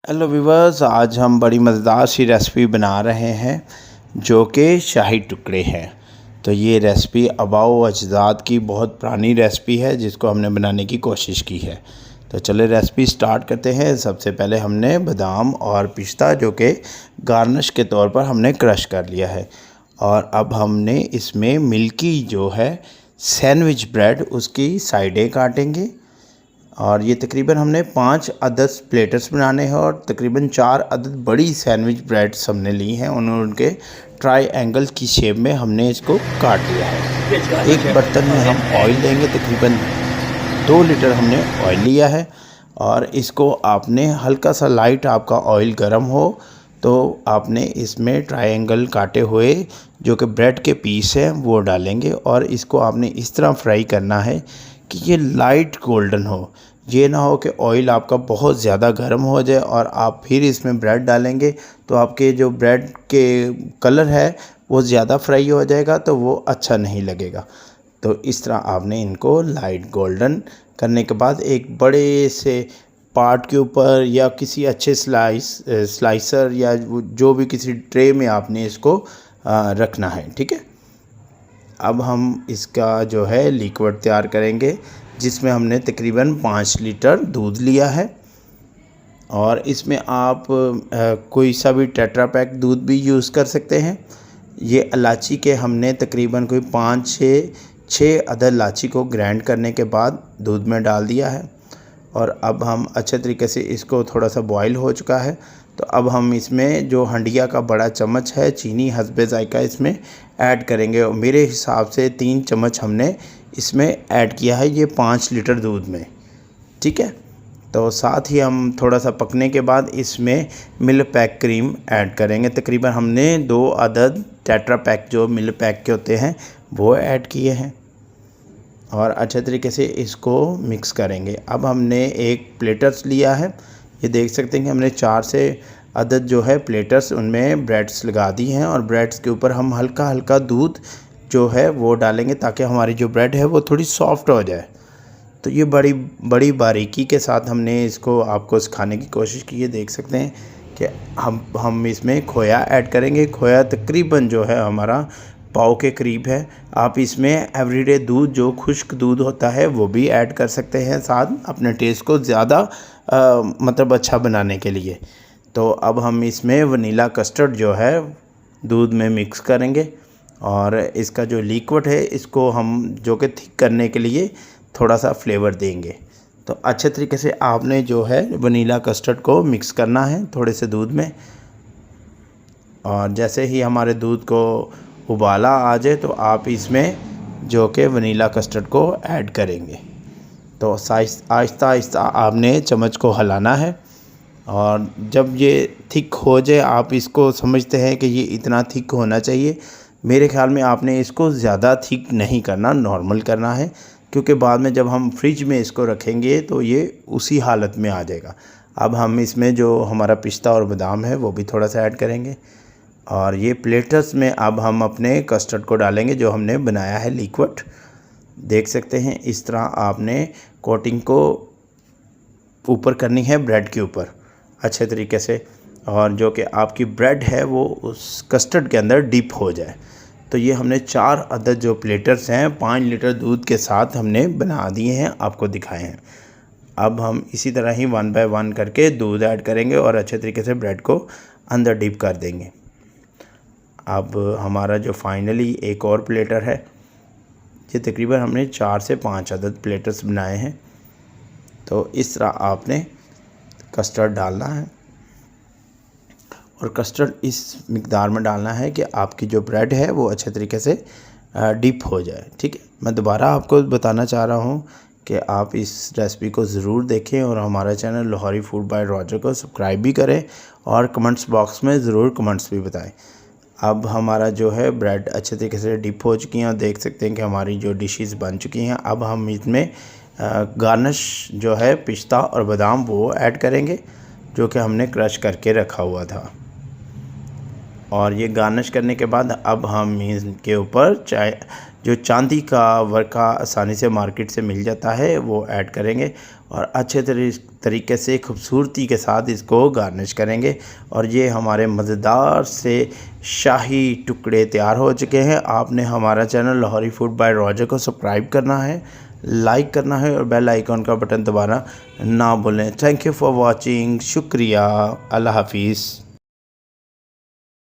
Hello viewers, आज हम बड़ी मज़ेदार सी रेसिपी बना रहे हैं जो कि शाही टुकड़े हैं। तो ये रेसिपी आबाओ अजदाद की बहुत पुरानी रेसिपी है जिसको हमने बनाने की कोशिश की है। तो चले रेसिपी स्टार्ट करते हैं। सबसे पहले हमने बादाम और पिस्ता जो कि गार्निश के तौर पर हमने क्रश कर लिया है, और अब हमने इसमें मिल्की जो है सैंडविच ब्रेड उसकी साइडें काटेंगे। और ये तकरीबन हमने 5 अदद प्लेटर्स बनाने हैं और तकरीबन 4 अदद बड़ी सैंडविच ब्रेड्स हमने ली हैं। उनके ट्रायंगल की शेप में हमने इसको काट लिया है। एक बर्तन में हम ऑयल लेंगे, तकरीबन 2 लीटर हमने ऑयल लिया है। और इसको आपने हल्का सा लाइट आपका ऑयल गर्म हो तो आपने इसमें ट्रायंगल काटे हुए जो कि ब्रेड के पीस हैं वो डालेंगे, और इसको आपने इस तरह फ्राई करना है कि ये लाइट गोल्डन हो। ये ना हो कि ऑयल आपका बहुत ज़्यादा गर्म हो जाए और आप फिर इसमें ब्रेड डालेंगे तो आपके जो ब्रेड के कलर है वो ज़्यादा फ्राई हो जाएगा, तो वो अच्छा नहीं लगेगा। तो इस तरह आपने इनको लाइट गोल्डन करने के बाद एक बड़े से पार्ट के ऊपर या किसी अच्छे स्लाइसर या जो भी किसी ट्रे में आपने इसको रखना है। ठीक है। अब हम इसका जो है लिक्विड तैयार करेंगे जिसमें हमने तकरीबन 5 लीटर दूध लिया है, और इसमें आप कोई सा भी टेट्रा पैक दूध भी यूज़ कर सकते हैं। ये इलायची के हमने तकरीबन कोई 5-6 अदद इलायची को ग्राइंड करने के बाद दूध में डाल दिया है। और अब हम अच्छे तरीके से इसको थोड़ा सा बॉईल हो चुका है, तो अब हम इसमें जो हंडिया का बड़ा चम्मच है चीनी हस्बे जायका इसमें ऐड करेंगे। और मेरे हिसाब से 3 चम्मच हमने इसमें ऐड किया है ये 5 लीटर दूध में। ठीक है। तो साथ ही हम थोड़ा सा पकने के बाद इसमें मिल्क पैक क्रीम ऐड करेंगे। तकरीबन हमने 2 अदद टेट्रा पैक जो मिल्क पैक के होते हैं वो ऐड किए हैं, और अच्छे तरीके से इसको मिक्स करेंगे। अब हमने एक प्लेटर्स लिया है, ये देख सकते हैं कि हमने 4 से अदद जो है प्लेटर्स उनमें ब्रेड्स लगा दी हैं, और ब्रेड्स के ऊपर हम हल्का हल्का दूध जो है वो डालेंगे ताकि हमारी जो ब्रेड है वो थोड़ी सॉफ्ट हो जाए। तो ये बड़ी बड़ी बारीकी के साथ हमने इसको आपको सिखाने की कोशिश की है। देख सकते हैं कि हम इसमें खोया ऐड करेंगे। खोया तकरीबन जो है हमारा पाव के करीब है। आप इसमें एवरीडे दूध जो खुश्क दूध होता है वो भी ऐड कर सकते हैं साथ अपने टेस्ट को ज़्यादा मतलब अच्छा बनाने के लिए। तो अब हम इसमें वनीला कस्टर्ड जो है दूध में मिक्स करेंगे, और इसका जो लिक्विड है इसको हम जो कि थिक करने के लिए थोड़ा सा फ्लेवर देंगे। तो अच्छे तरीके से आपने जो है वनीला कस्टर्ड को मिक्स करना है थोड़े से दूध में, और जैसे ही हमारे दूध को उबाला आ जाए तो आप इसमें जो कि वनीला कस्टर्ड को ऐड करेंगे। तो आहिस्ता आहिस्ता आपने चम्मच को हिलाना है, और जब ये थिक हो जाए आप इसको समझते हैं कि ये इतना थिक होना चाहिए। मेरे ख्याल में आपने इसको ज़्यादा थिक नहीं करना, नॉर्मल करना है, क्योंकि बाद में जब हम फ्रिज में इसको रखेंगे तो ये उसी हालत में आ जाएगा। अब हम इसमें जो हमारा पिस्ता और बादाम है वो भी थोड़ा सा ऐड करेंगे, और ये प्लेटर्स में अब हम अपने कस्टर्ड को डालेंगे जो हमने बनाया है लिक्विड। देख सकते हैं इस तरह आपने कोटिंग को ऊपर करनी है ब्रेड के ऊपर अच्छे तरीके से, और जो कि आपकी ब्रेड है वो उस कस्टर्ड के अंदर डिप हो जाए। तो ये हमने 4 अदद जो प्लेटर्स हैं 5 लीटर दूध के साथ हमने बना दिए हैं, आपको दिखाए हैं। अब हम इसी तरह ही 1 बाय 1 करके दूध ऐड करेंगे और अच्छे तरीके से ब्रेड को अंदर डिप कर देंगे। अब हमारा जो फाइनली एक और प्लेटर है, ये तकरीबन हमने 4 से 5 अदद प्लेटर्स बनाए हैं। तो इस तरह आपने कस्टर्ड डालना है, और कस्टर्ड इस मिक़दार में डालना है कि आपकी जो ब्रेड है वो अच्छे तरीके से डिप हो जाए। ठीक है। मैं दोबारा आपको बताना चाह रहा हूँ कि आप इस रेसिपी को ज़रूर देखें, और हमारा channel Lahori food by Roger को सब्सक्राइब भी करें, और कमेंट्स बॉक्स में ज़रूर कमेंट्स भी बताएं। अब हमारा जो है ब्रेड अच्छे तरीके से डिप हो चुकी हैं, और देख सकते हैं कि हमारी जो डिशेस बन चुकी हैं। अब हम इसमें गार्निश जो है पिस्ता और बादाम वो ऐड करेंगे जो कि हमने क्रश करके रखा हुआ था। और ये गार्निश करने के बाद अब हम इसके ऊपर जो चांदी का वर्का आसानी से मार्केट से मिल जाता है वो ऐड करेंगे, और अच्छे तरीके से खूबसूरती के साथ इसको गार्निश करेंगे। और ये हमारे मज़ेदार से शाही टुकड़े तैयार हो चुके हैं। आपने हमारा channel Lahori food by Roger को सब्सक्राइब करना है, लाइक करना है और बेल आइकॉन का बटन दबाना ना भूलें। Thank you for watching. शुक्रिया। अल्लाह हाफिज़।